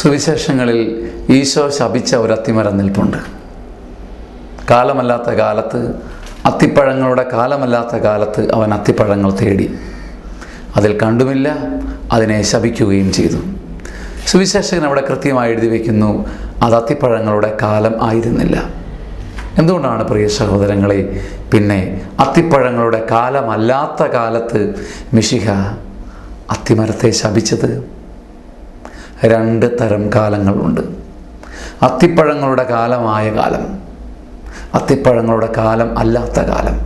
സുവിശേഷങ്ങളിൽ ഈശോ ശപിച്ച ഒരു അത്തിമരം നിൽപ്പുണ്ട്. കാലമല്ലാത്ത കാലത്ത്, അത്തിപ്പഴങ്ങളുടെ കാലമല്ലാത്ത കാലത്ത് അവൻ അത്തിപ്പഴങ്ങൾ തേടി. അതിൽ കണ്ടുമില്ല, അതിനെ ശപിക്കുകയും ചെയ്തു. സുവിശേഷകൻ അവിടെ കൃത്യമായി എഴുതി വയ്ക്കുന്നു, അത് അത്തിപ്പഴങ്ങളുടെ കാലം ആയിരുന്നില്ല. എന്തുകൊണ്ടാണ് പ്രിയ സഹോദരങ്ങളെ പിന്നെ അത്തിപ്പഴങ്ങളുടെ കാലമല്ലാത്ത കാലത്ത് മിശിഹ അത്തിമരത്തെ ശപിച്ചത്? രണ്ട് തരം കാലങ്ങളുണ്ട്. അത്തിപ്പഴങ്ങളുടെ കാലമായ കാലം, അത്തിപ്പഴങ്ങളുടെ കാലം അല്ലാത്ത കാലം.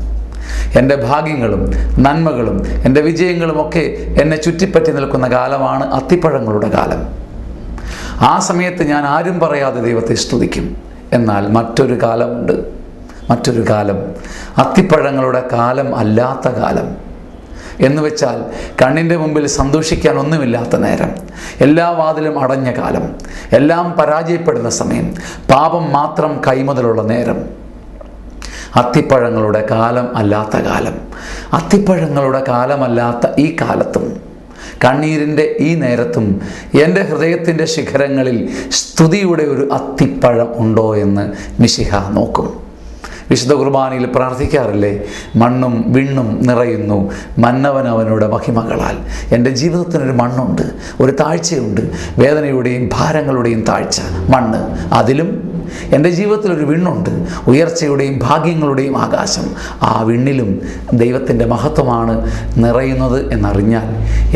എൻ്റെ ഭാഗ്യങ്ങളും നന്മകളും എൻ്റെ വിജയങ്ങളുമൊക്കെ എന്നെ ചുറ്റിപ്പറ്റി നിൽക്കുന്ന കാലമാണ് അത്തിപ്പഴങ്ങളുടെ കാലം. ആ സമയത്ത് ഞാൻ ആരും പറയാതെ ദൈവത്തെ സ്തുതിക്കും. എന്നാൽ മറ്റൊരു കാലമുണ്ട്, മറ്റൊരു കാലം, അത്തിപ്പഴങ്ങളുടെ കാലം അല്ലാത്ത കാലം. എന്ന് വെച്ചാൽ കണ്ണിൻ്റെ മുമ്പിൽ സന്തോഷിക്കാൻ ഒന്നുമില്ലാത്ത നേരം, എല്ലാ വാതിലും അടഞ്ഞ കാലം, എല്ലാം പരാജയപ്പെടുന്ന സമയം, പാപം മാത്രം കൈമുതലുള്ള നേരം. അത്തിപ്പഴങ്ങളുടെ കാലം അല്ലാത്ത കാലം. അത്തിപ്പഴങ്ങളുടെ കാലമല്ലാത്ത ഈ കാലത്തും, കണ്ണീരിൻ്റെ ഈ നേരത്തും എൻ്റെ ഹൃദയത്തിൻ്റെ ശിഖരങ്ങളിൽ സ്തുതിയുടെ ഒരു അത്തിപ്പഴം ഉണ്ടോ എന്ന് മിശിഹ നോക്കും. വിശുദ്ധ കുർബാനയിൽ പ്രാർത്ഥിക്കാറില്ലേ, മണ്ണും വിണ്ണും നിറയുന്നു മന്നവനവനുടെ മഹിമകളാൽ. എൻ്റെ ജീവിതത്തിനൊരു മണ്ണുണ്ട്, ഒരു താഴ്ചയുണ്ട്, വേദനയുടെയും ഭാരങ്ങളുടെയും താഴ്ച, മണ്ണ്. അതിലും എൻ്റെ ജീവിതത്തിലൊരു വിണ്ണുണ്ട്, ഉയർച്ചയുടെയും ഭാഗ്യങ്ങളുടെയും ആകാശം. ആ വിണ്ണിലും ദൈവത്തിൻ്റെ മഹത്വമാണ് നിറയുന്നത് എന്നറിഞ്ഞാൽ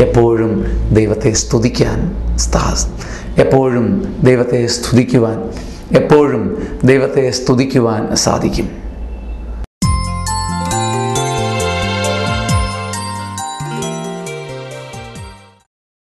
എപ്പോഴും ദൈവത്തെ സ്തുതിക്കാൻ, എപ്പോഴും ദൈവത്തെ സ്തുതിക്കുവാൻ സാധിക്കും.